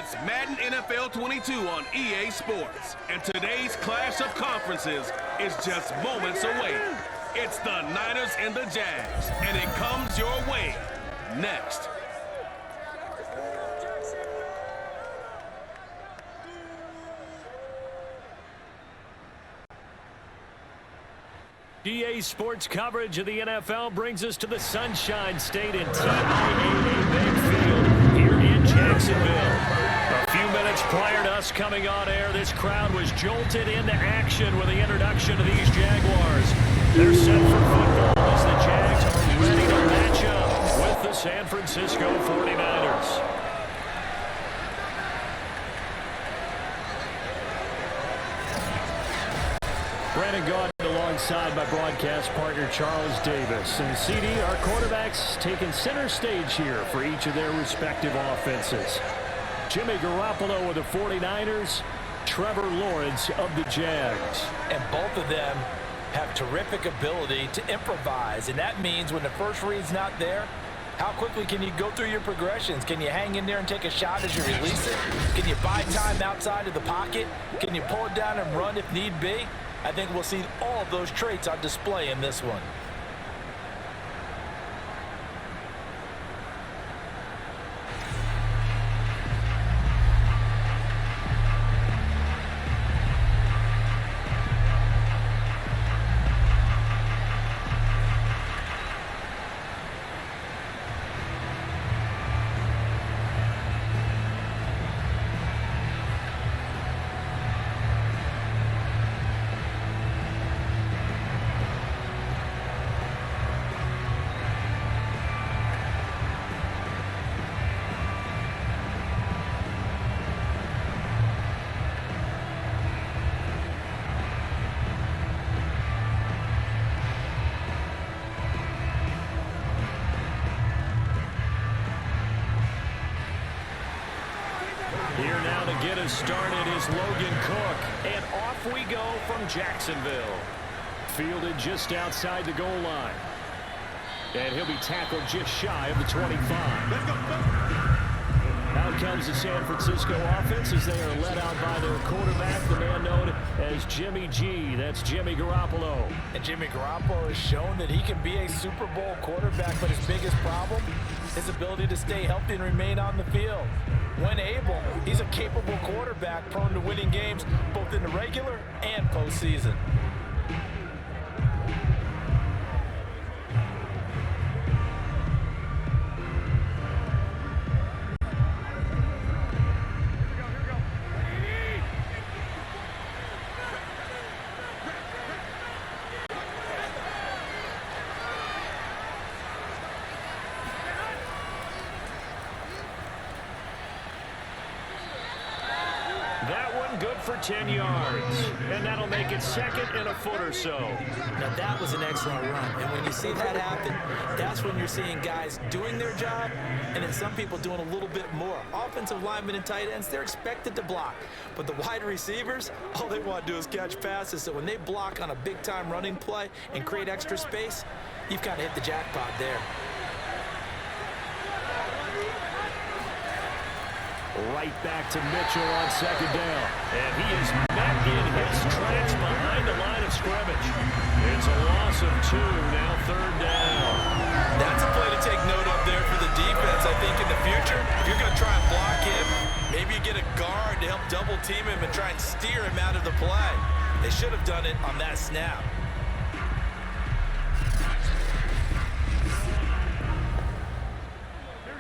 It's Madden NFL 22 on EA Sports, and today's clash of conferences is just moments away. It's the Niners and the Jags, and it comes your way next. EA Sports coverage of the NFL brings us to the Sunshine State in TIAA Bank Field here in Jacksonville. A few minutes prior to us coming on air, this crowd was jolted into action with the introduction of these Jaguars. They're set for football as the Jags are ready to match up with the San Francisco 49ers. Brandon Gaudin alongside my broadcast partner Charles Davis. And CD, our quarterbacks taking center stage here for each of their respective offenses. Jimmy Garoppolo with the 49ers, Trevor Lawrence of the Jags. And both of them have terrific ability to improvise. And that means when the first read's not there, how quickly can you go through your progressions? Can you hang in there and take a shot as you release it? Can you buy time outside of the pocket? Can you pull it down and run if need be? I think we'll see all of those traits on display in this one. Here now to get us started is Logan Cook. And off we go from Jacksonville. Fielded just outside the goal line. And he'll be tackled just shy of the 25. Out comes the San Francisco offense as they are led out by their quarterback, the man known as Jimmy G. That's Jimmy Garoppolo. And Jimmy Garoppolo has shown that he can be a Super Bowl quarterback, but his biggest problem, his ability to stay healthy and remain on the field. When able, he's a capable quarterback prone to winning games both in the regular and postseason. That one good for 10 yards. And that'll make it second and a foot or so. Now that was an excellent run. And when you see that happen, that's when you're seeing guys doing their job and then some people doing a little bit more. Offensive linemen and tight ends, they're expected to block. But the wide receivers, all they want to do is catch passes. So when they block on a big-time running play and create extra space, you've got to hit the jackpot there. Right back to Mitchell on second down. And he is met in his tracks behind the line of scrimmage. It's a loss of 2, now third down. That's a play to take note of there for the defense. I think in the future, if you're going to try and block him, maybe you get a guard to help double team him and try and steer him out of the play. They should have done it on that snap.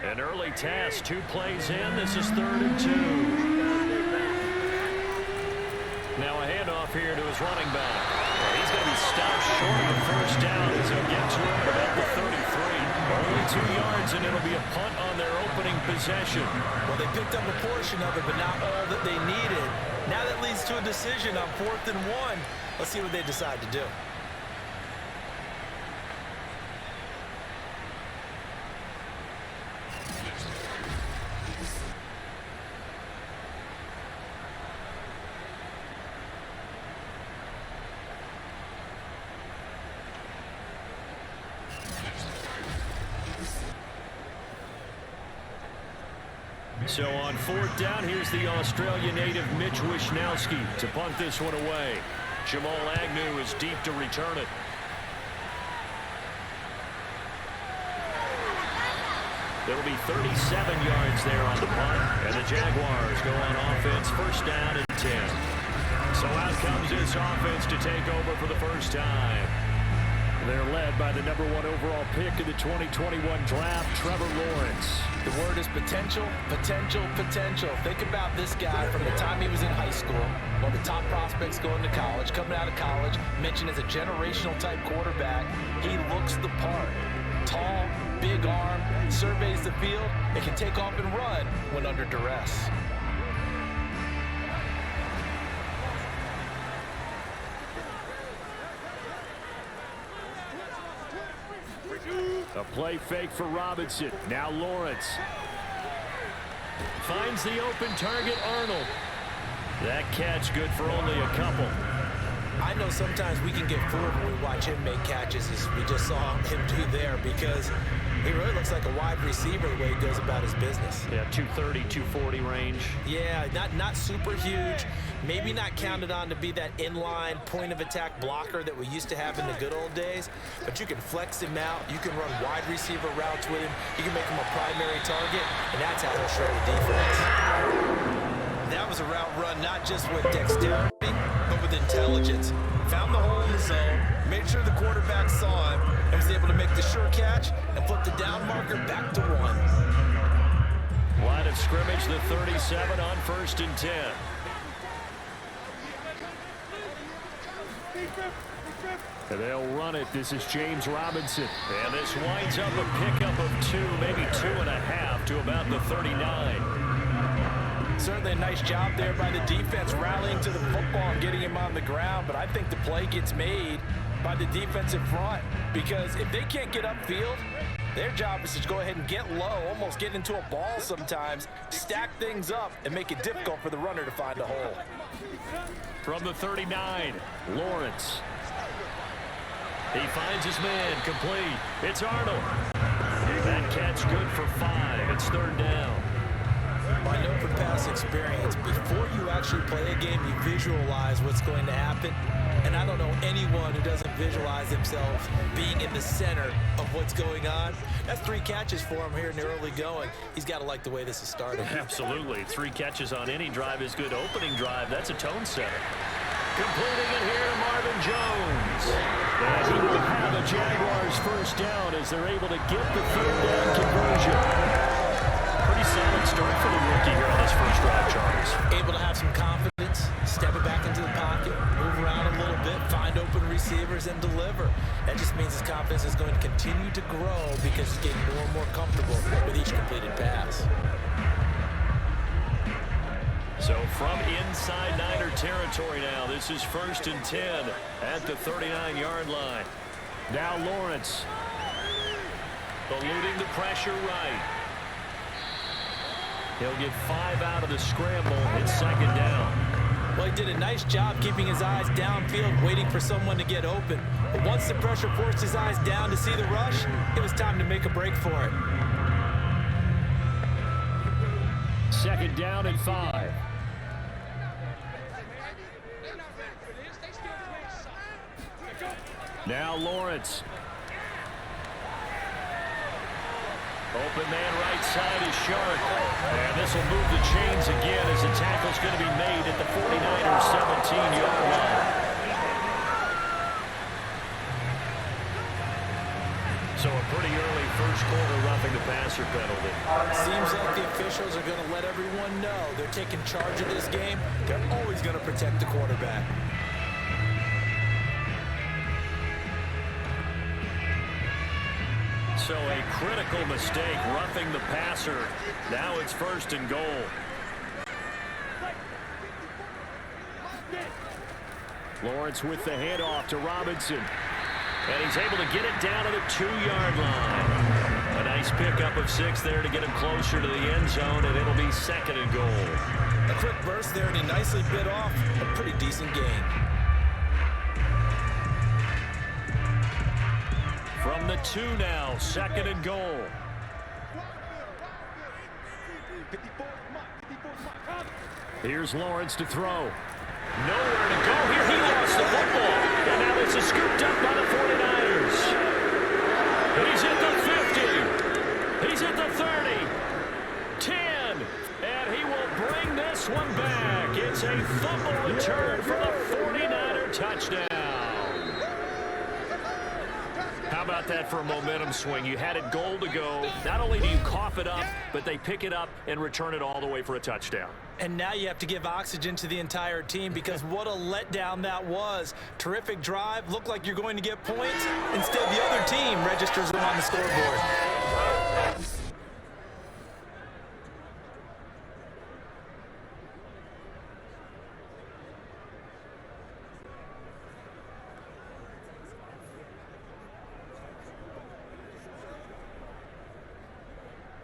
An early task, 2 plays in. This is 3rd and 2. Now a handoff here to his running back. He's going to be stopped short of the first down as he'll get to him about the 33. Only 2 yards, and it'll be a punt on their opening possession. Well, they picked up a portion of it, but not all that they needed. Now that leads to a decision on 4th and 1. Let's see what they decide to do. So on fourth down, here's the Australian native Mitch Wishnowski to punt this one away. Jamal Agnew is deep to return it. It'll be 37 yards there on the punt, and the Jaguars go on offense, first down and 10. So out comes this offense to take over for the first time. They're led by the #1 overall pick in the 2021 draft, Trevor Lawrence. The word is potential, potential, potential. Think about this guy from the time he was in high school, one of the top prospects going to college, coming out of college, mentioned as a generational type quarterback. He looks the part. Tall, big arm, surveys the field, and can take off and run when under duress. A play fake for Robinson. Now Lawrence finds the open target, Arnold. That catch good for only a couple. I know sometimes we can get fooled when we watch him make catches, as we just saw him do there, because he really looks like a wide receiver the way he goes about his business. Yeah, 230, 240 range. Yeah, not super huge. Maybe not counted on to be that inline point-of-attack blocker that we used to have in the good old days, but you can flex him out. You can run wide receiver routes with him. You can make him a primary target, and that's how he'll show the defense. That was a route run not just with dexterity, but with intelligence. Found the hole in the zone, made sure the quarterback saw him, and was able to make the sure catch and flip the down marker back to 1. Line of scrimmage, the 37 on 1st and 10. And they'll run it. This is James Robinson. And this winds up a pickup of 2, maybe 2.5 to about the 39. Certainly a nice job there by the defense rallying to the football and getting him on the ground, but I think the play gets made by the defensive front, because if they can't get upfield, their job is to go ahead and get low, almost get into a ball sometimes, stack things up, and make it difficult for the runner to find a hole. From the 39, Lawrence. He finds his man, complete. It's Arnold. That catch good for 5. It's 3rd down. I know from past experience, before you actually play a game, you visualize what's going to happen. And I don't know anyone who doesn't visualize themselves being in the center of what's going on. That's 3 catches for him here in the early going. He's got to like the way this is started. Absolutely. 3 catches on any drive is good. Opening drive, that's a tone setter. Completing it here to Marvin Jones. And he will have a Jaguars first down as they're able to get the 3rd down conversion. Pretty solid start for the rookie here on this first drive, Charles. Able to have some confidence, step it back into the pocket, move around a little bit, find open receivers, and deliver. That just means his confidence is going to continue to grow because he's getting more and more comfortable with each completed pass. So from inside Niner territory now, this is 1st and 10 at the 39-yard line. Now Lawrence eluding the pressure right. He'll get 5 out of the scramble. It's 2nd down. Well, he did a nice job keeping his eyes downfield, waiting for someone to get open. But once the pressure forced his eyes down to see the rush, it was time to make a break for it. 2nd down and 5. Now Lawrence. Open man right side is Sharp. And this will move the chains again as the tackle's going to be made at the 49ers 17-yard line. So a pretty early first quarter roughing the passer penalty. Seems like the officials are going to let everyone know they're taking charge of this game. They're always going to protect the quarterback. So a critical mistake, roughing the passer. Now it's 1st and goal. Lawrence with the handoff to Robinson. And he's able to get it down to the 2-yard line. A nice pickup of 6 there to get him closer to the end zone, and it'll be 2nd and goal. A quick burst there, and he nicely bit off a pretty decent gain. From the 2 now, 2nd and goal. Here's Lawrence to throw. Nowhere to go here. He lost the football. And now this is scooped up by the 49ers. He's at the 50. He's at the 30. 10. And he will bring this one back. It's a fumble return for the 49er touchdown. How about that for a momentum swing? You had it goal to go. Not only do you cough it up, but they pick it up and return it all the way for a touchdown. And now you have to give oxygen to the entire team because what a letdown that was. Terrific drive. Looked like you're going to get points. Instead, the other team registers them on the scoreboard.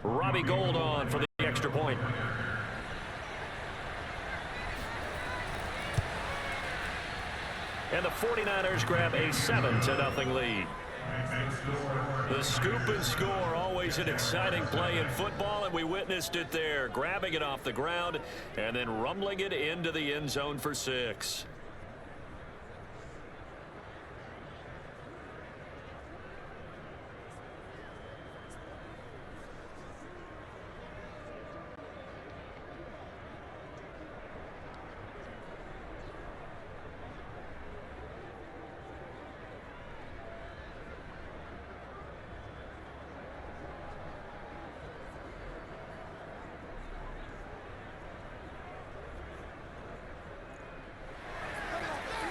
Robbie Gould on for the extra point. And the 49ers grab a 7-0 lead. The scoop and score, always an exciting play in football, and we witnessed it there, grabbing it off the ground and then rumbling it into the end zone for 6.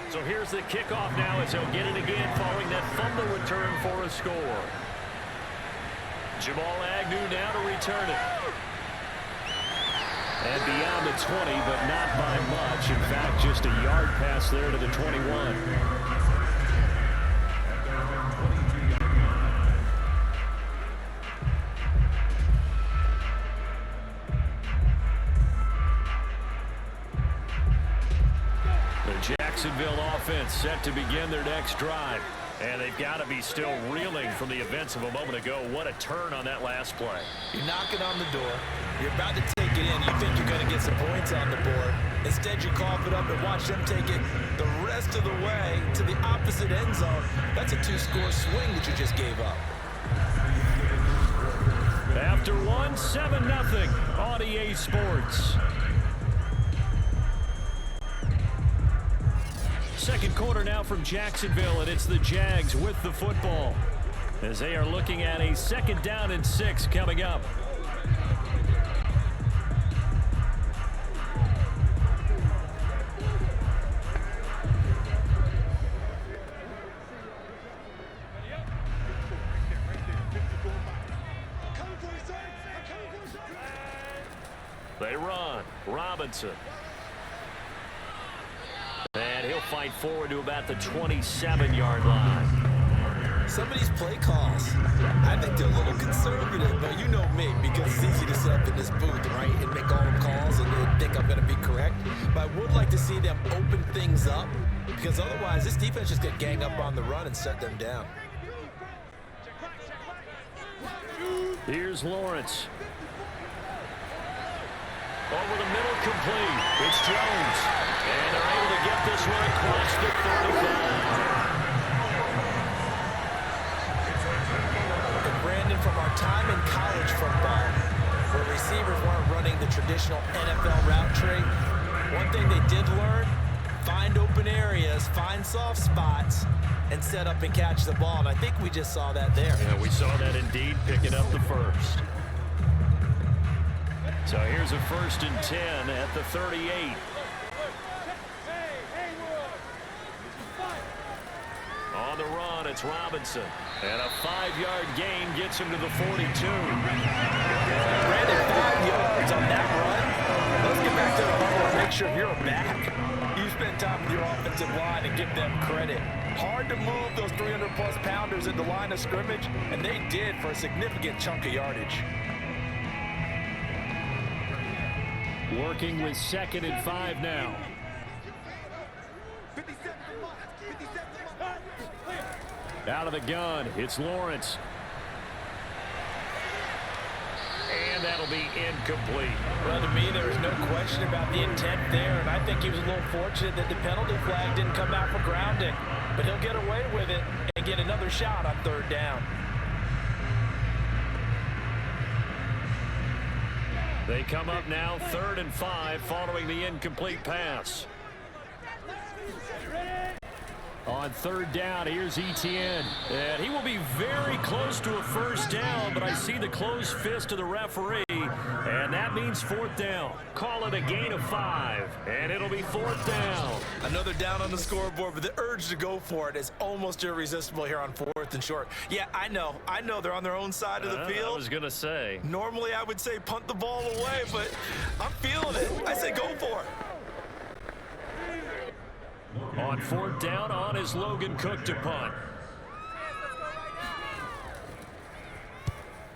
So here's the kickoff now as they'll get it again following that fumble return for a score. Jamal Agnew now to return it. And beyond the 20, but not by much. In fact, just a yard pass there to the 21. Jacksonville offense set to begin their next drive. And they've got to be still reeling from the events of a moment ago. What a turn on that last play. You're knocking on the door. You're about to take it in. You think you're going to get some points on the board. Instead, you cough it up and watch them take it the rest of the way to the opposite end zone. That's a 2-score swing that you just gave up. After one, 7-0 on EA Sports. Second quarter now from Jacksonville, and it's the Jags with the football as they are looking at a 2nd down and 6 coming up. They run. Robinson. And he'll fight forward to about the 27-yard line. Some of these play calls, I think they're a little conservative, but you know me, because it's easy to sit up in this booth, right, and make all the calls and then think I'm going to be correct. But I would like to see them open things up, because otherwise this defense just get gang up on the run and shut them down. Here's Lawrence. Over the middle, complete. It's Jones. And they're able to get this one across the 35. And Brandon, from our time in college football, where receivers weren't running the traditional NFL route tree, one thing they did learn, find open areas, find soft spots, and set up and catch the ball. And I think we just saw that there. Yeah, we saw that indeed, picking up the first. So here's a 1st and 10 at the 38. On the run, it's Robinson. And a 5-yard gain gets him to the 42. Brandon, 5 yards on that run. Let's get back to the huddle and make sure you're back. You spend time with your offensive line and give them credit. Hard to move those 300-plus pounders in the line of scrimmage, and they did for a significant chunk of yardage. Working with 2nd and 5 now. Out of the gun, it's Lawrence. And that'll be incomplete. Well, to me, there was no question about the intent there, and I think he was a little fortunate that the penalty flag didn't come out for grounding. But he'll get away with it and get another shot on third down. They come up now 3rd and 5 following the incomplete pass. On 3rd down, here's Etienne. And he will be very close to a first down, but I see the closed fist of the referee, and that means 4th down. Call it a gain of 5, and it'll be 4th down. Another down on the scoreboard, but the urge to go for it is almost irresistible here on 4th and short. Yeah, I know they're on their own side of the field. I was going to say. Normally, I would say punt the ball away, but I'm feeling it. I say go for it. On 4th down, on is Logan Cook to punt.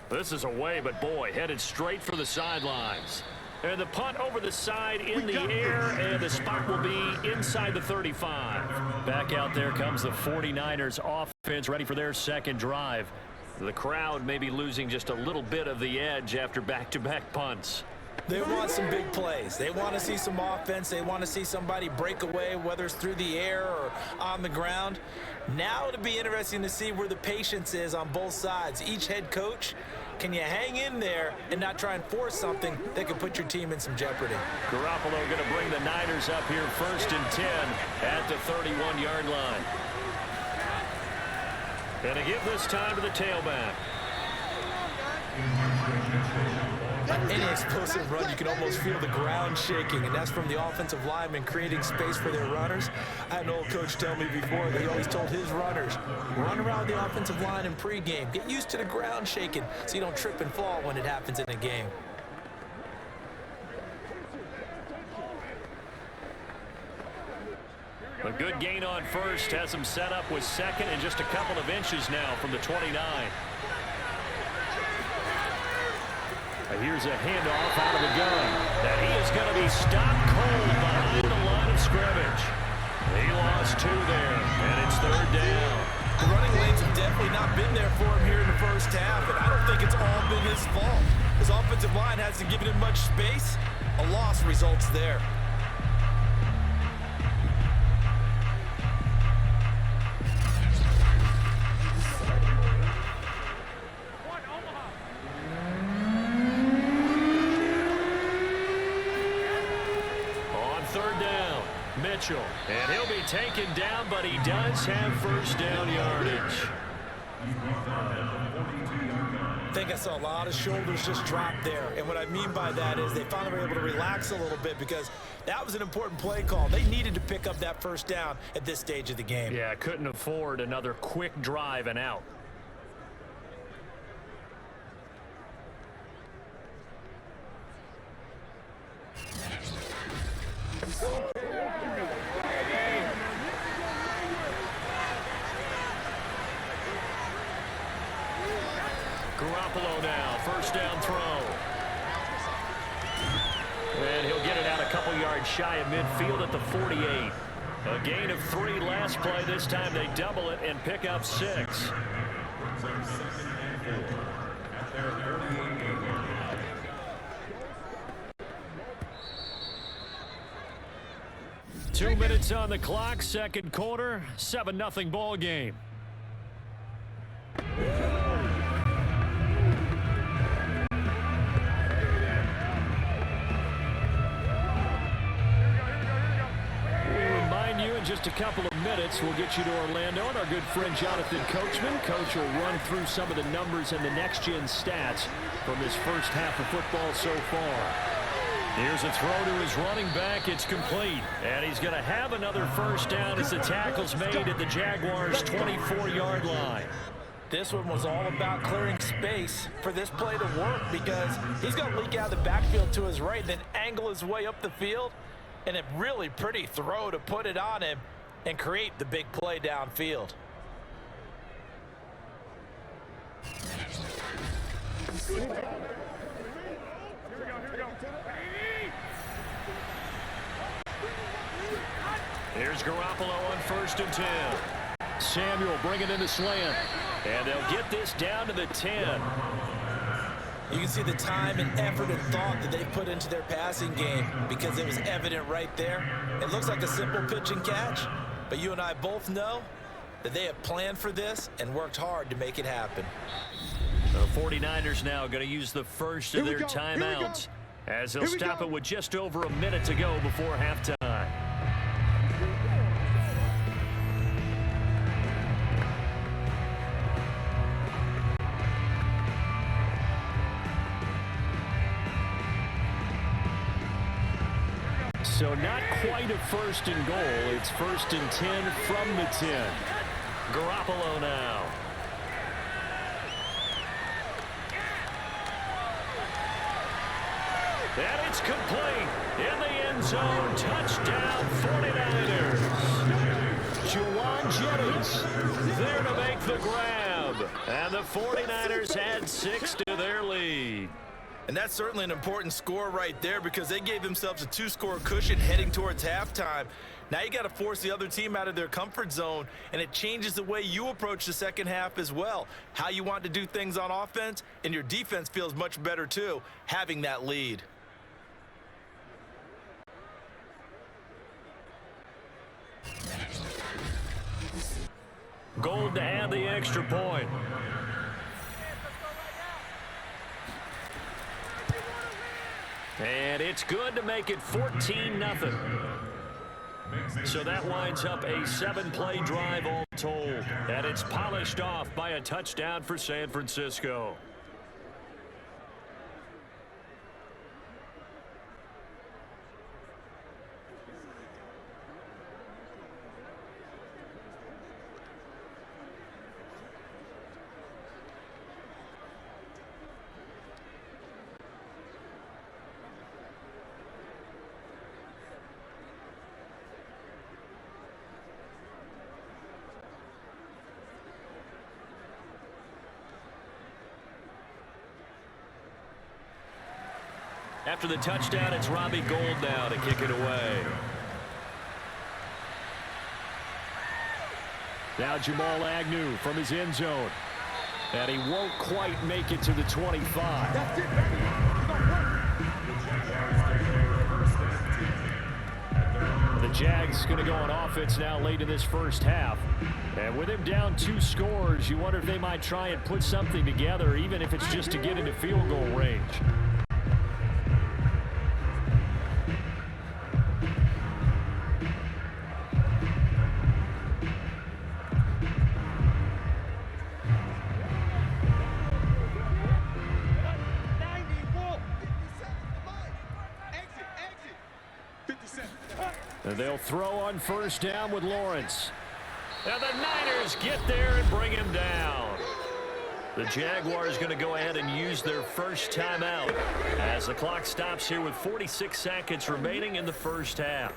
This is away, but boy, headed straight for the sidelines. And the punt over the side in the air, and the spot will be inside the 35. Back out there comes the 49ers offense, ready for their second drive. The crowd may be losing just a little bit of the edge after back-to-back punts. They want some big plays. They want to see some offense. They want to see somebody break away, whether it's through the air or on the ground. Now it'll be interesting to see where the patience is on both sides. Each head coach, can you hang in there and not try and force something that could put your team in some jeopardy? Garoppolo going to bring the Niners up here 1st and 10 at the 31-yard line. And to give this time to the tailback. Any explosive run, you can almost feel the ground shaking, and that's from the offensive linemen creating space for their runners. I had an old coach tell me before that he always told his runners, run around the offensive line in pregame. Get used to the ground shaking so you don't trip and fall when it happens in a game. A good gain on first has him set up with 2nd and just a couple of inches now from the 29. Here's a handoff out of the gun. And he is going to be stopped cold behind the line of scrimmage. He lost 2 there, and it's 3rd down. The running lanes have definitely not been there for him here in the first half, and I don't think it's all been his fault. His offensive line hasn't given him much space. A loss results there. And he'll be taken down, but he does have first down yardage. I think I saw a lot of shoulders just drop there. And what I mean by that is they finally were able to relax a little bit because that was an important play call. They needed to pick up that first down at this stage of the game. Yeah, couldn't afford another quick drive and out. Garoppolo now, first down throw. And he'll get it out a couple yards shy of midfield at the 48. A gain of 3 last play. This time they double it and pick up 6. Two minutes on the clock, second quarter, 7-0 ball game. In just a couple of minutes, we'll get you to Orlando, and our good friend Jonathan Coachman. Coach will run through some of the numbers and the next-gen stats from this first half of football so far. Here's a throw to his running back. It's complete, and he's going to have another first down as the tackle's made at the Jaguars' 24-yard line. This one was all about clearing space for this play to work because he's going to leak out of the backfield to his right, then angle his way up the field. And a really pretty throw to put it on him and create the big play downfield. Here's Garoppolo on 1st and 10. Samuel bringing in the slant. And they'll get this down to the 10. You can see the time and effort and thought that they put into their passing game because it was evident right there. It looks like a simple pitch and catch, but you and I both know that they have planned for this and worked hard to make it happen. The 49ers now going to use the first of their timeouts as they'll stop it with just over a minute to go before halftime. So not quite a first and goal. It's first and 10 from the 10. Garoppolo now. And it's complete. In the end zone. Touchdown 49ers. Juwan Jennings there to make the grab. And the 49ers add 6 to their lead. And that's certainly an important score right there because they gave themselves a 2-score cushion heading towards halftime. Now you got to force the other team out of their comfort zone, and it changes the way you approach the second half as well. How you want to do things on offense, and your defense feels much better too, having that lead. Gold to add the extra point. And it's good to make it 14-0. So that winds up a 7-play drive all told. And it's polished off by a touchdown for San Francisco. After the touchdown, it's Robbie Gould now to kick it away. Now Jamal Agnew from his end zone. And he won't quite make it to the 25. The Jags going to go on offense now late in this first half. And with him down 2 scores, you wonder if they might try and put something together, even if it's just to get into field goal range. And they'll throw on first down with Lawrence. And the Niners get there and bring him down. The Jaguars going to go ahead and use their first timeout as the clock stops here with 46 seconds remaining in the first half.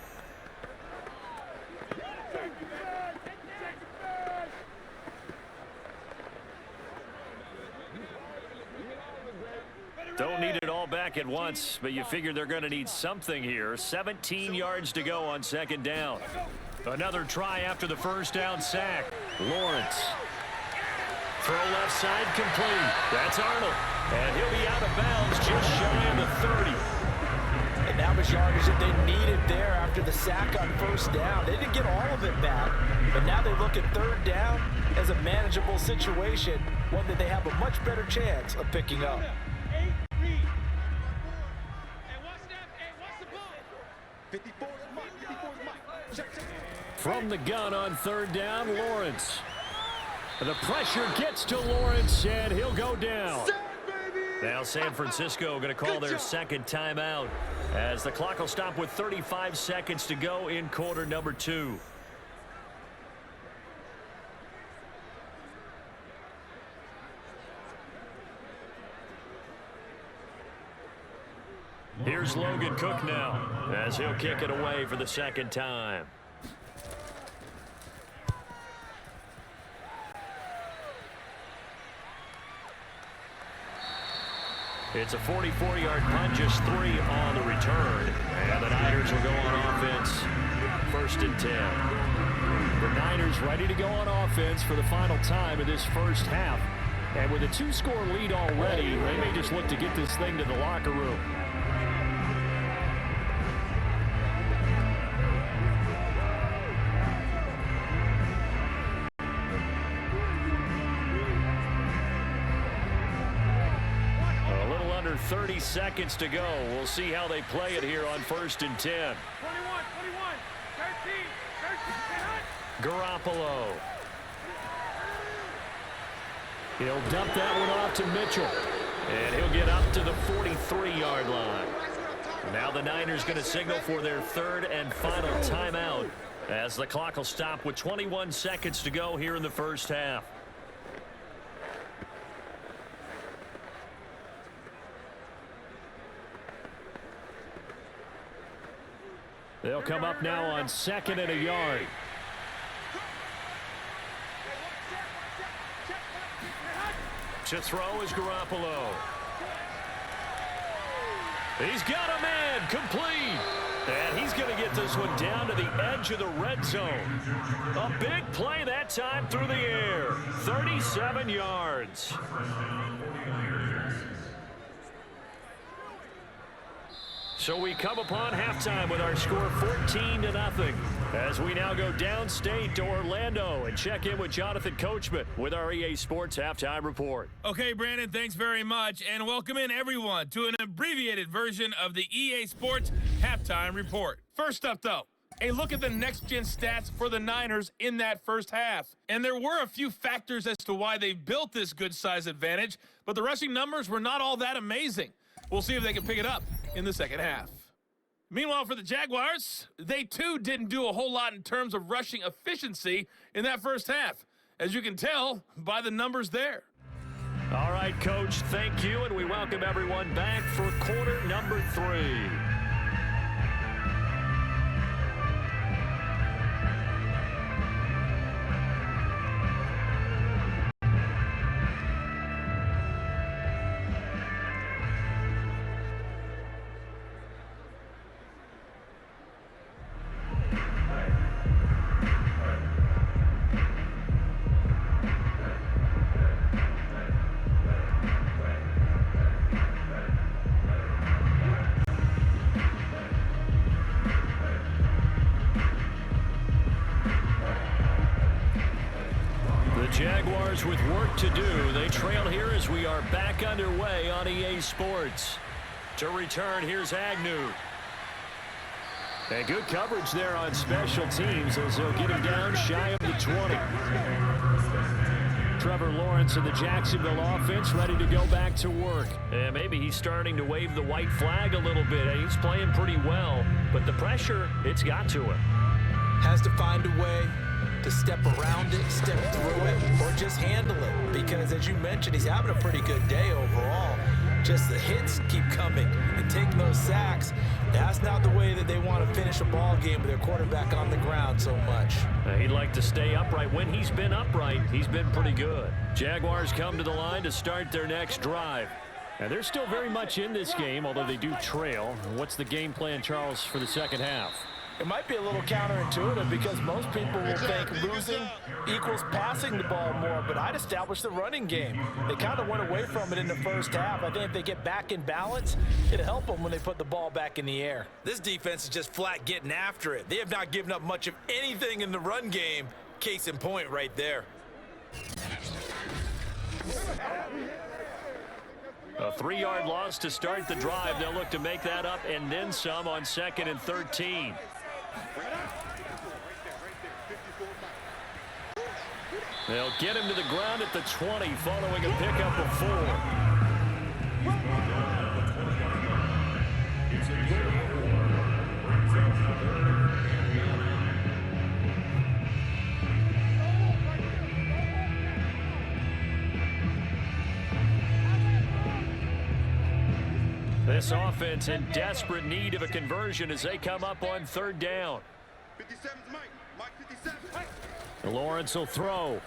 Don't need it all back at once, but you figure they're going to need something here. 17 yards to go on second down. Another try after the first down sack. Lawrence. Throw left side complete. That's Arnold. And he'll be out of bounds just shy of the 30. And that was yardage that they needed there after the sack on first down. They didn't get all of it back, but now they look at third down as a manageable situation, one that they have a much better chance of picking up. From the gun on third down, Lawrence. The pressure gets to Lawrence, and he'll go down. Now San Francisco going to call their second timeout as the clock will stop with 35 seconds to go in quarter number 2. Here's Logan Cook now as he'll kick it away for the second time. It's a 44-yard punt, just 3 on the return. And the Niners will go on offense, first and 10. The Niners ready to go on offense for the final time of this first half. And with a 2-score lead already, they may just look to get this thing to the locker room. A little under 30 seconds to go. We'll see how they play it here on 1st and 10. 21, 13. Garoppolo. He'll dump that one off to Mitchell. And he'll get up to the 43-yard line. Now the Niners going to signal for their 3rd and final timeout as the clock will stop with 21 seconds to go here in the first half. They'll come up now on 2nd and a yard. To throw is Garoppolo. He's got a man complete. And he's going to get this one down to the edge of the red zone. A big play that time through the air. 37 yards. So we come upon halftime with our score 14-0 as we now go downstate to Orlando and check in with Jonathan Coachman with our EA Sports Halftime Report. Okay, Brandon, thanks very much, and welcome in everyone to an abbreviated version of the EA Sports Halftime Report. First up, though, a look at the next-gen stats for the Niners in that first half. And there were a few factors as to why they built this good-size advantage, but the rushing numbers were not all that amazing. We'll see if they can pick it up in the second half. Meanwhile, for the Jaguars, they too didn't do a whole lot in terms of rushing efficiency in that first half, as you can tell by the numbers there. All right, Coach, thank you, and we welcome everyone back for quarter number 3. Jaguars with work to do. They trail here as we are back underway on EA Sports. To return, here's Agnew. And good coverage there on special teams as they'll get him down shy of the 20. Trevor Lawrence and the Jacksonville offense ready to go back to work. And maybe he's starting to wave the white flag a little bit. He's playing pretty well, but the pressure, it's got to him. Has to find a way to step around it, step through it, or just handle it. Because as you mentioned, he's having a pretty good day overall. Just the hits keep coming and taking those sacks. That's not the way that they want to finish a ball game with their quarterback on the ground so much. He'd like to stay upright. When he's been upright, he's been pretty good. Jaguars come to the line to start their next drive. And they're still very much in this game, although they do trail. What's the game plan, Charles, for the second half? It might be a little counterintuitive because most people will think losing equals passing the ball more, but I'd establish the running game. They kind of went away from it in the first half. I think if they get back in balance, it'll help them when they put the ball back in the air. This defense is just flat getting after it. They have not given up much of anything in the run game. Case in point right there. A 3-yard loss to start the drive. They'll look to make that up and then some on 2nd and 13. They'll get him to the ground at the 20 following a pickup of 4. This offense in desperate need of a conversion as they come up on 3rd down. 57's Mike. Mike 57. Lawrence will throw.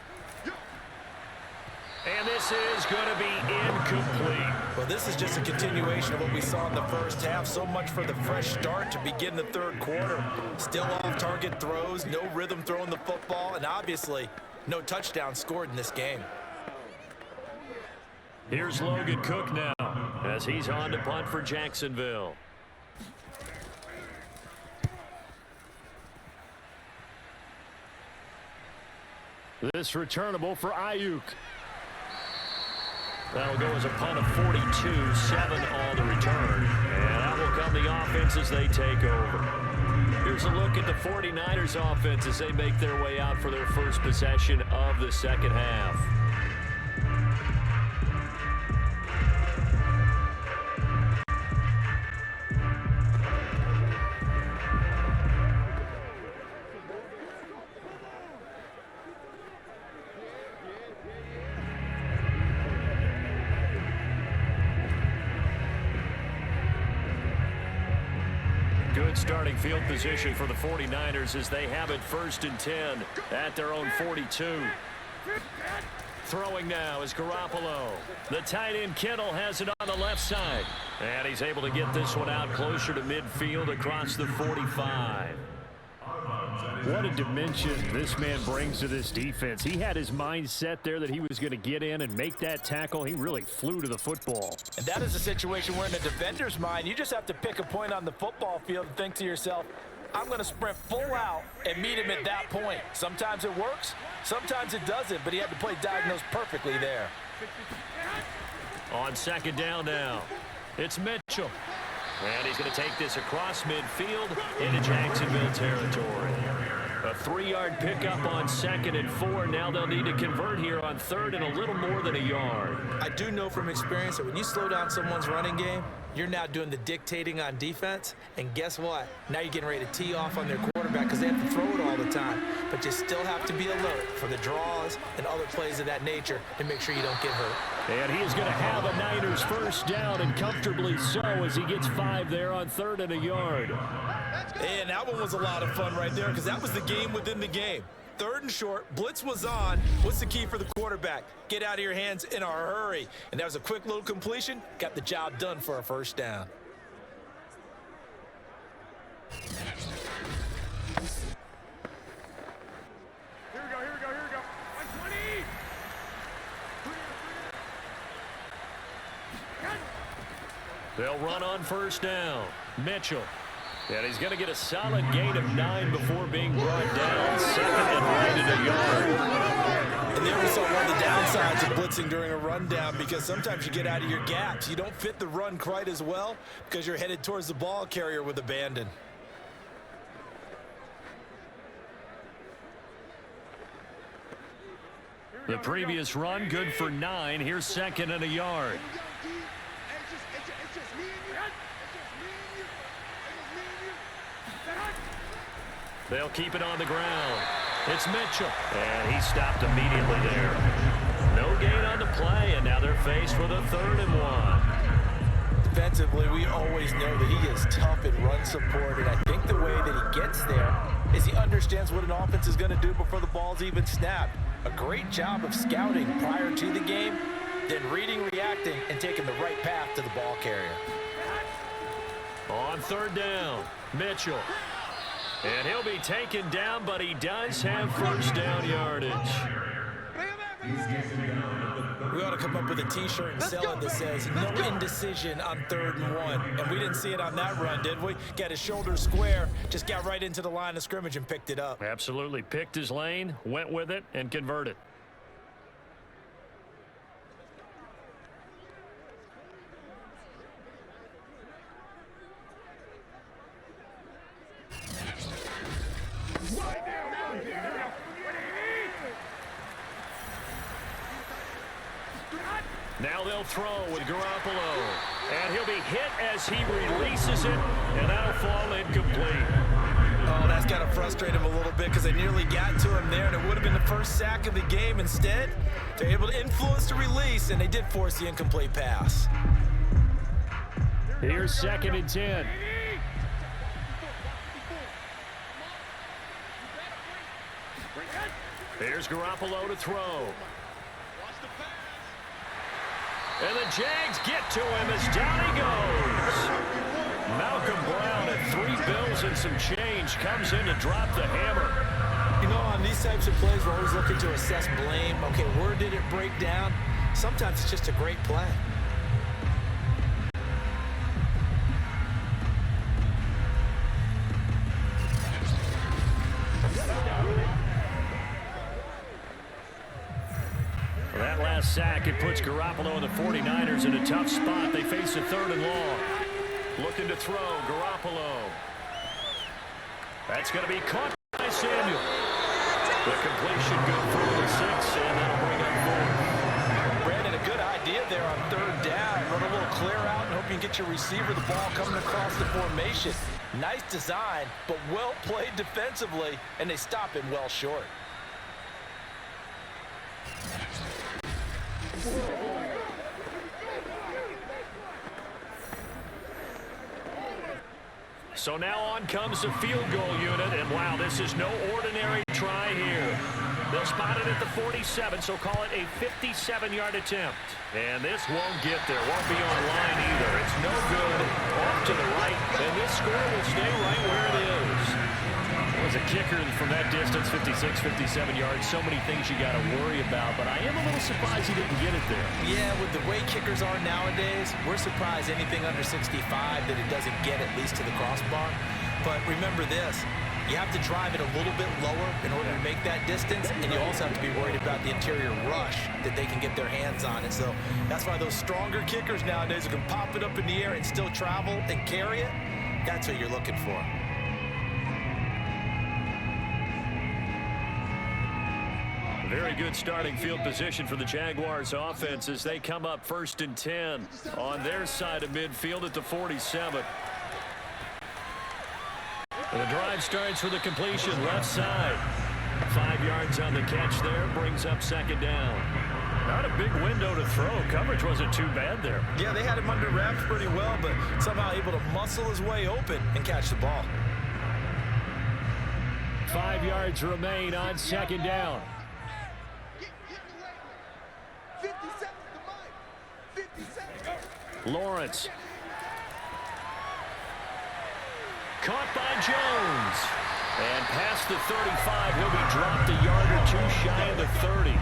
And this is going to be incomplete. Well, this is just a continuation of what we saw in the first half. So much for the fresh start to begin the third quarter. Still off-target throws, no rhythm throwing the football, and obviously no touchdown scored in this game. Here's Logan Cook now as he's on to punt for Jacksonville. This returnable for Ayuk. That'll go as a punt of 42, 7 on the return. And that will come the offense as they take over. Here's a look at the 49ers offense as they make their way out for their first possession of the second half. Good starting field position for the 49ers as they have it 1st and 10 at their own 42. Throwing now is Garoppolo. The tight end Kittle has it on the left side. And he's able to get this one out closer to midfield across the 45. What a dimension this man brings to this defense. He had his mind set there that he was going to get in and make that tackle. He really flew to the football. And that is a situation where in a defender's mind, you just have to pick a point on the football field and think to yourself, I'm going to sprint full out and meet him at that point. Sometimes it works, sometimes it doesn't, but he had to play diagnose perfectly there. On second down now, it's Mitchell. And he's going to take this across midfield into Jacksonville territory. A 3-yard pickup on 2nd and 4. Now they'll need to convert here on 3rd and a little more than a yard. I do know from experience that when you slow down someone's running game, you're now doing the dictating on defense. And guess what? Now you're getting ready to tee off on their quarterback because they have to throw it all the time. But you still have to be alert for the draws and other plays of that nature to make sure you don't get hurt. And he is going to have a Niners first down, and comfortably so, as he gets 5 there on 3rd and a yard. And that one was a lot of fun right there because that was the game within the game. 3rd and short, blitz was on. What's the key for the quarterback? Get out of your hands in a hurry. And that was a quick little completion. Got the job done for a first down. Here we go. 120. They'll run on first down. Mitchell. And he's going to get a solid gain of 9 before being brought down. 2nd and right at a yard. And there we saw one of the downsides of blitzing during a rundown because sometimes you get out of your gaps. You don't fit the run quite as well because you're headed towards the ball carrier with abandon. The previous run good for 9. Here's 2nd and a yard. They'll keep it on the ground. It's Mitchell. And he stopped immediately there. No gain on the play, and now they're faced with a 3rd and 1. Defensively, we always know that he is tough in run support, and I think the way that he gets there is he understands what an offense is going to do before the ball's even snapped. A great job of scouting prior to the game, then reading, reacting, and taking the right path to the ball carrier. On 3rd down, Mitchell. And he'll be taken down, but he does have first down yardage. We ought to come up with a T-shirt and sell it that says, no indecision on 3rd and 1. And we didn't see it on that run, did we? Got his shoulders square, just got right into the line of scrimmage and picked it up. Absolutely. Picked his lane, went with it, and converted. Now they'll throw with Garoppolo. And he'll be hit as he releases it, and that'll fall incomplete. Oh, that's got to frustrate him a little bit because they nearly got to him there, and it would have been the first sack of the game. Instead, they're able to influence the release, and they did force the incomplete pass. Here's 2nd and 10. Here's Garoppolo to throw. And the Jags get to him as down he goes. Malcolm Brown at 3 bills and some change comes in to drop the hammer. You know, on these types of plays, we're always looking to assess blame. Okay, where did it break down? Sometimes it's just a great play. For that last sack, it puts Garoppolo and the 49ers in a tough spot. They face a 3rd and long. Looking to throw, Garoppolo. That's going to be caught by Samuel. The completion good for the 6, and that'll bring up 4. Brandon, a good idea there on 3rd down. Run a little clear out and hope you can get your receiver the ball coming across the formation. Nice design, but well played defensively, and they stop him well short. So now on comes the field goal unit, and wow, this is no ordinary try here. They'll spot it at the 47, so call it a 57-yard attempt. And this won't get there, won't be on line either. It's no good, off to the right, and this score will stay right where it is. As a kicker from that distance, 56, 57 yards, so many things you got to worry about, but I am a little surprised he didn't get it there. Yeah, with the way kickers are nowadays, we're surprised anything under 65 that it doesn't get at least to the crossbar. But remember this, you have to drive it a little bit lower in order to make that distance, and you also have to be worried about the interior rush that they can get their hands on it. So that's why those stronger kickers nowadays who can pop it up in the air and still travel and carry it, that's what you're looking for. Very good starting field position for the Jaguars offense as they come up 1st and 10 on their side of midfield at the 47. And the drive starts with a completion left side. 5 yards on the catch there, brings up 2nd down. Not a big window to throw. Coverage wasn't too bad there. Yeah, they had him under wraps pretty well, but somehow able to muscle his way open and catch the ball. 5 yards remain on 2nd down. Lawrence. Caught by Jones. And past the 35, he'll be dropped a yard or 2 shy of the 30.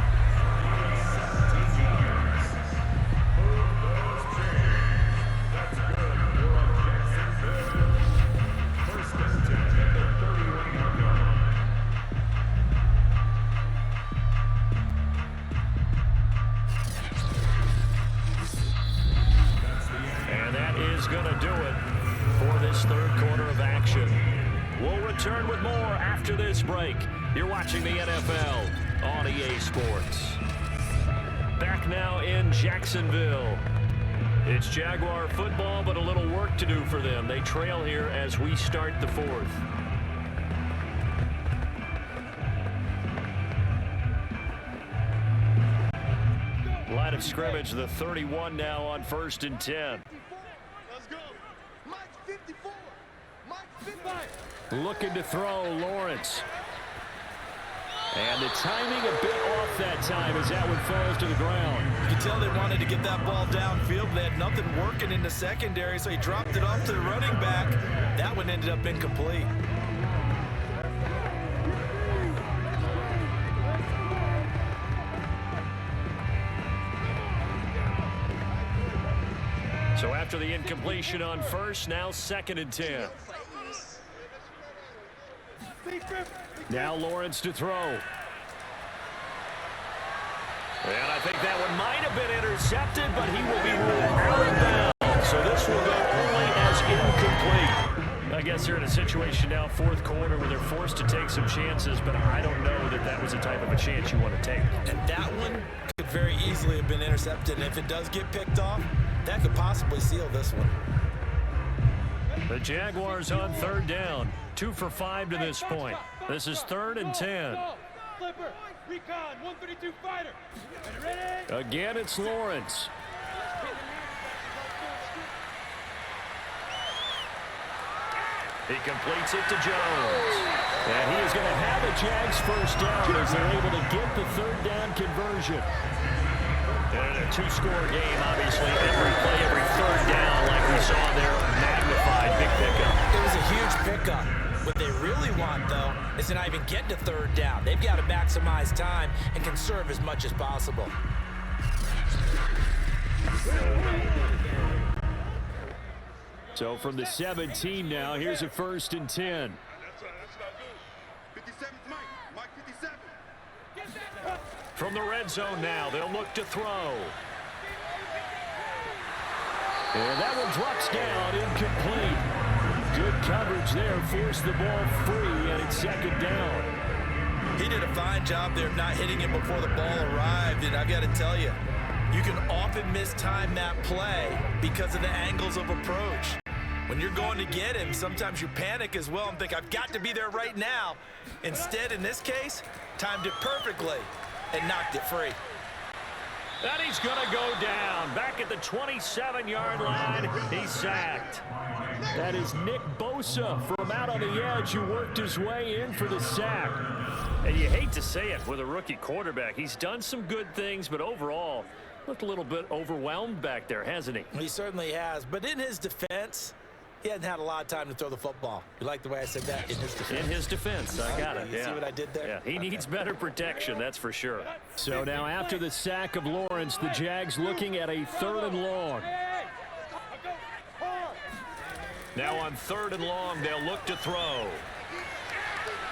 Going to do it for this 3rd quarter of action. We'll return with more after this break. You're watching the NFL on EA Sports. Back now in Jacksonville. It's Jaguar football, but a little work to do for them. They trail here as we start the 4th. Line of scrimmage, the 31 now on 1st and 10. Looking to throw, Lawrence. And the timing a bit off that time as that one falls to the ground. You can tell they wanted to get that ball downfield. They had nothing working in the secondary, so he dropped it off to the running back. That one ended up incomplete. So after the incompletion on 1st, now 2nd and 10. Now Lawrence to throw. And I think that one might have been intercepted, but he will be ruled out of bounds. So this will go only as incomplete. I guess they're in a situation now, 4th quarter, where they're forced to take some chances, but I don't know that that was the type of a chance you want to take. And that one could very easily have been intercepted. And if it does get picked off, that could possibly seal this one. The Jaguars on 3rd down. 2 for 5 to this point. This is 3rd and 10. Flipper, recon, 132 fighter. Ready? Again, it's Lawrence. He completes it to Jones. And he is going to have a Jags 1st down as they're able to get the 3rd down conversion. And a 2-score game, obviously. Every play, every 3rd down, like we saw there, magnified, big pickup. It was a huge pickup. What they really want, though, is to not even get to 3rd down. They've got to maximize time and conserve as much as possible. So from the 17 now, here's a 1st and 10. From the red zone now, they'll look to throw. And that one drops down, incomplete. Good coverage there, forced the ball free, and it's 2nd down. He did a fine job there of not hitting it before the ball arrived, and I've got to tell you, you can often mistime that play because of the angles of approach. When you're going to get him, sometimes you panic as well and think, I've got to be there right now. Instead, in this case, timed it perfectly and knocked it free. And he's going to go down. Back at the 27-yard line, he's sacked. That is Nick Bosa from out on the edge who worked his way in for the sack. And you hate to say it with a rookie quarterback. He's done some good things, but overall, looked a little bit overwhelmed back there, hasn't he? He certainly has. But in his defense, he hadn't had a lot of time to throw the football. You like the way I said that? In his defense. In his defense, I got it. You see what I did there? Yeah, he needs better protection, that's for sure. So now after the sack of Lawrence, the Jags looking at a 3rd and long. Now on 3rd and long, they'll look to throw.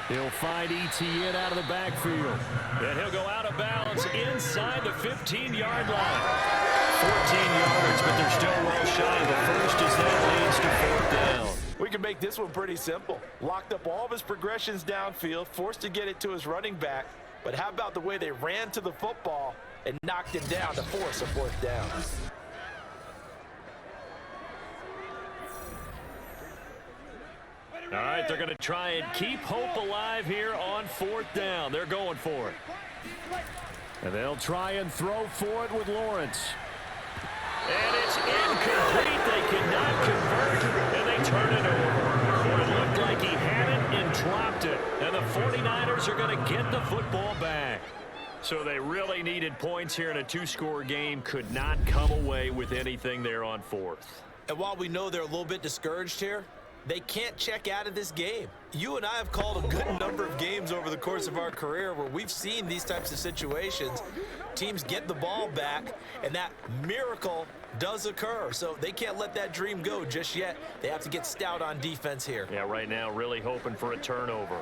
He'll find ETN out of the backfield. And he'll go out of bounds inside the 15-yard line. 14 yards, but they're still well shy of the first as that leads to 4th down. We can make this one pretty simple. Locked up all of his progressions downfield, forced to get it to his running back. But how about the way they ran to the football and knocked him down to force a 4th down? All right, they're going to try and keep hope alive here on 4th down. They're going for it. And they'll try and throw for it with Lawrence. And it's incomplete. They cannot convert, and they turn it over. It looked like he had it and dropped it. And the 49ers are going to get the football back. So they really needed points here in a 2-score game. Could not come away with anything there on 4th. And while we know they're a little bit discouraged here, they can't check out of this game. You and I have called a good number of games over the course of our career where we've seen these types of situations. Teams get the ball back, and that miracle does occur. So they can't let that dream go just yet. They have to get stout on defense here. Yeah, right now really hoping for a turnover.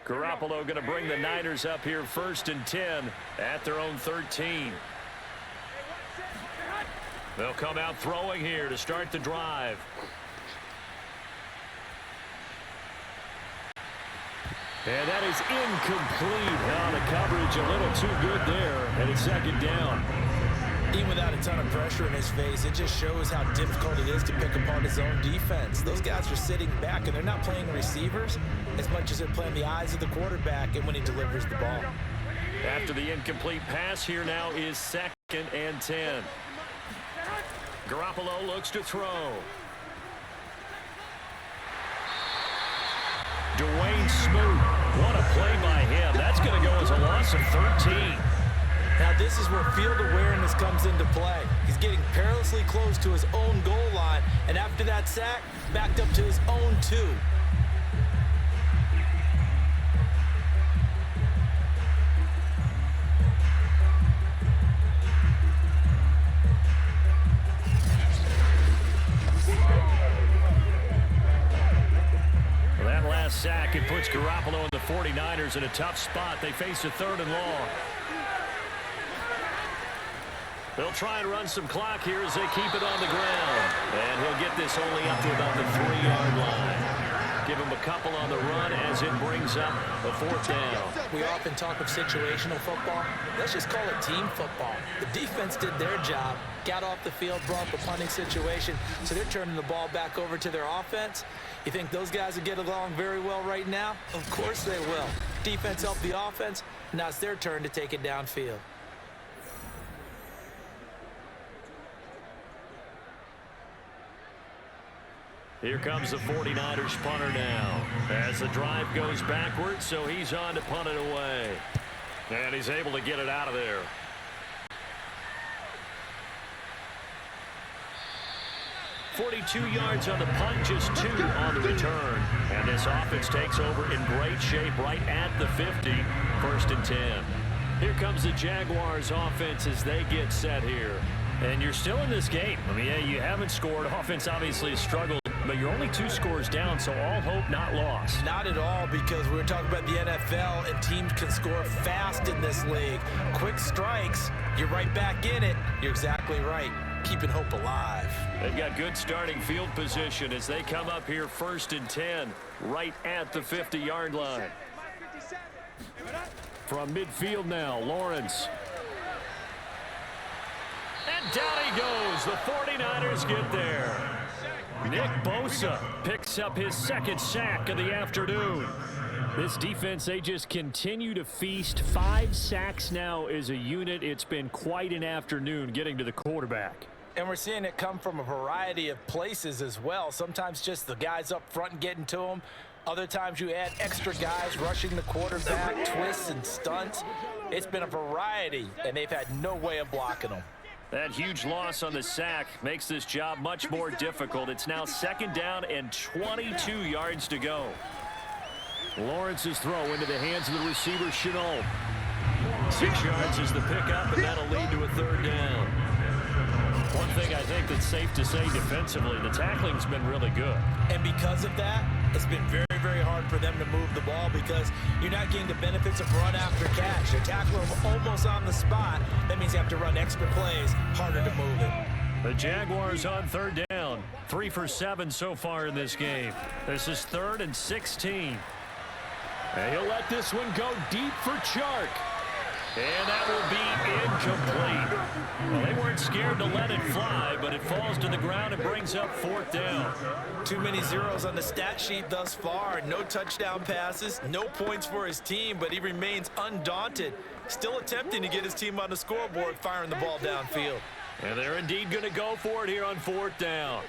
Garoppolo going to bring the Niners up here 1st and 10 at their own 13. They'll come out throwing here to start the drive. And that is incomplete. Now the coverage a little too good there, and it's 2nd down. Even without a ton of pressure in his face, it just shows how difficult it is to pick apart his own defense. Those guys are sitting back, and they're not playing receivers as much as they're playing the eyes of the quarterback and when he delivers the ball. After the incomplete pass, here now is 2nd and 10. Garoppolo looks to throw. Dwayne Smoot, what a play by him. That's going to go as a loss of 13. Now this is where field awareness comes into play. He's getting perilously close to his own goal line, and after that sack, backed up to his own 2. Sack. It puts Garoppolo and the 49ers in a tough spot. They face a 3rd and long. They'll try and run some clock here as they keep it on the ground. And he'll get this only up to about the 3-yard line. Give him a couple on the run as it brings up a 4th down. We often talk of situational football. Let's just call it team football. The defense did their job, got off the field, brought up a punting situation, so they're turning the ball back over to their offense. You think those guys will get along very well right now? Of course they will. Defense helped the offense. Now it's their turn to take it downfield. Here comes the 49ers punter now. As the drive goes backwards, so he's on to punt it away. And he's able to get it out of there. .42 yards on the punt, just 2 on the return. And this offense takes over in great shape right at the 50. 1st and 10. Here comes the Jaguars offense as they get set here. And you're still in this game. I mean, yeah, you haven't scored. Offense obviously has struggled, but you're only 2 scores down, so all hope not lost. Not at all, because we were talking about the NFL, and teams can score fast in this league. Quick strikes, you're right back in it. You're exactly right. Keeping hope alive. They've got good starting field position as they come up here 1st and 10, right at the 50-yard line. From midfield now, Lawrence. And down he goes. The 49ers get there. Nick Bosa picks up his 2nd sack of the afternoon. This defense, they just continue to feast. 5 sacks now as a unit. It's been quite an afternoon getting to the quarterback. And we're seeing it come from a variety of places as well. Sometimes just the guys up front and getting to them. Other times you add extra guys rushing the quarterback, twists and stunts. It's been a variety, and they've had no way of blocking them. That huge loss on the sack makes this job much more difficult. It's now 2nd down and 22 yards to go. Lawrence's throw into the hands of the receiver, Shenault. 6 yards is the pickup, and that'll lead to a 3rd down. One thing I think that's safe to say defensively, the tackling's been really good. And because of that, it's been very, very hard for them to move the ball because you're not getting the benefits of run after catch. You're tackling them almost on the spot. That means you have to run extra plays, harder to move it. The Jaguars on 3rd down. 3 for 7 so far in this game. This is 3rd and 16. And he'll let this one go deep for Chark. And that will be incomplete. Well, they weren't scared to let it fly, but it falls to the ground and brings up 4th down. Too many zeros on the stat sheet thus far. No touchdown passes, no points for his team, but he remains undaunted. Still attempting to get his team on the scoreboard, firing the ball downfield. And they're indeed going to go for it here on 4th down.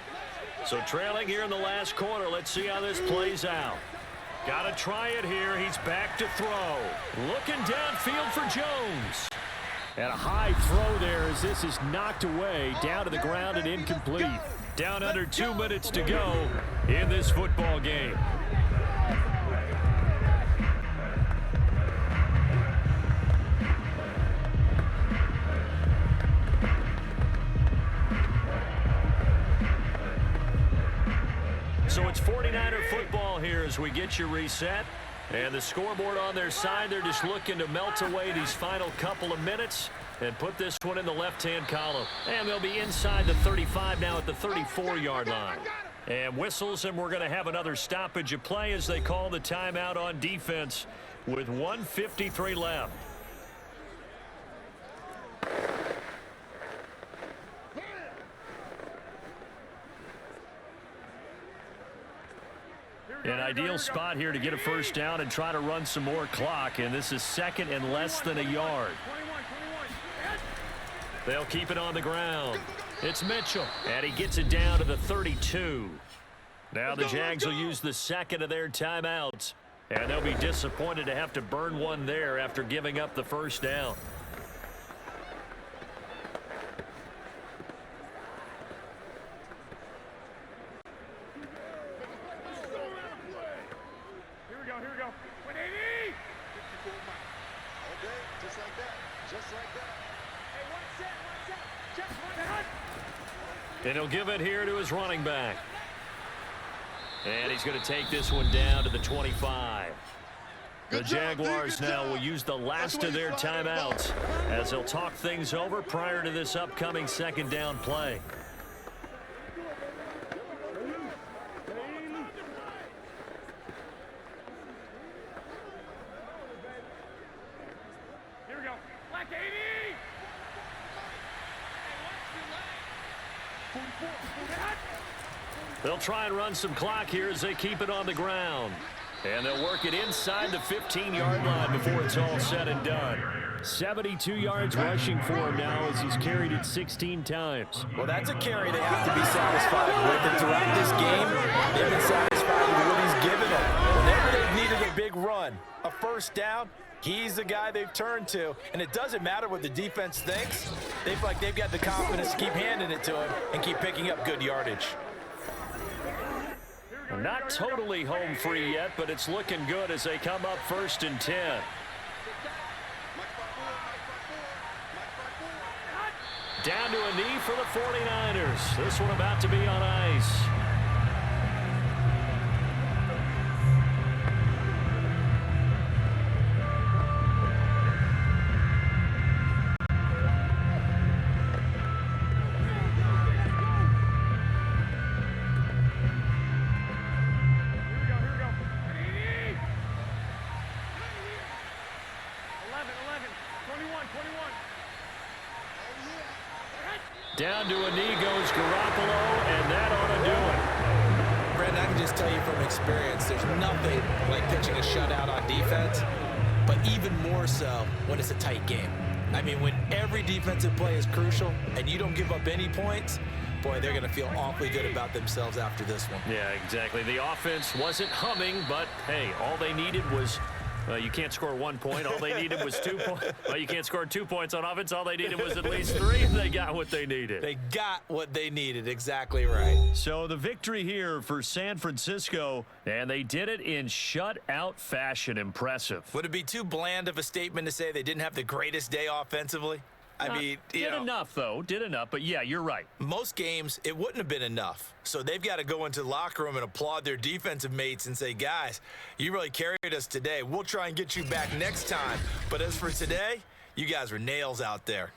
So trailing here in the last quarter, let's see how this plays out. Got to try it here. He's back to throw. Looking downfield for Jones. And a high throw there as this is knocked away, down to the ground and incomplete. Down under 2 minutes to go in this football game. So it's 49er football here as we get you reset. And the scoreboard on their side, they're just looking to melt away these final couple of minutes and put this one in the left-hand column. And they'll be inside the 35 now at the 34-yard line. And whistles, and we're going to have another stoppage of play as they call the timeout on defense with 1:53 left. An ideal spot here to get a 1st down and try to run some more clock, and this is 2nd and less than a yard. They'll keep it on the ground. It's Mitchell, and he gets it down to the 32. Now the Jags will use the 2nd of their timeouts, and they'll be disappointed to have to burn one there after giving up the 1st down. And he'll give it here to his running back. And he's going to take this one down to the 25. The Jaguars now will use the last of their timeouts as they'll talk things over prior to this upcoming 2nd down play. Here we go. Black 80! They'll try and run some clock here as they keep it on the ground. And they'll work it inside the 15-yard line before it's all said and done. 72 yards rushing for him now as he's carried it 16 times. Well, that's a carry they have to be satisfied with. And throughout this game, they've been satisfied with what he's given them. Whenever they've needed a big run, a 1st down, he's the guy they've turned to. And it doesn't matter what the defense thinks. They feel like they've got the confidence to keep handing it to him and keep picking up good yardage. Not totally home free yet, but it's looking good as they come up 1st and 10. Down to a knee for the 49ers. This one about to be on ice. Down to a knee goes Garoppolo, and that ought to do it. Brandon, I can just tell you from experience, there's nothing like pitching a shutout on defense, but even more so when it's a tight game. I mean, when every defensive play is crucial and you don't give up any points, boy, they're going to feel awfully good about themselves after this one. Yeah, exactly. The offense wasn't humming, but, hey, all they needed was you can't score 1 point. All they needed was 2 points. Well, you can't score 2 points on offense. All they needed was at least 3. They got what they needed. They got what they needed. Exactly right. So the victory here for San Francisco, and they did it in shutout fashion. Impressive. Would it be too bland of a statement to say they didn't have the greatest day offensively? I mean, did enough, though. Did enough. But, yeah, you're right. Most games, it wouldn't have been enough. So they've got to go into the locker room and applaud their defensive mates and say, guys, you really carried us today. We'll try and get you back next time. But as for today, you guys were nails out there.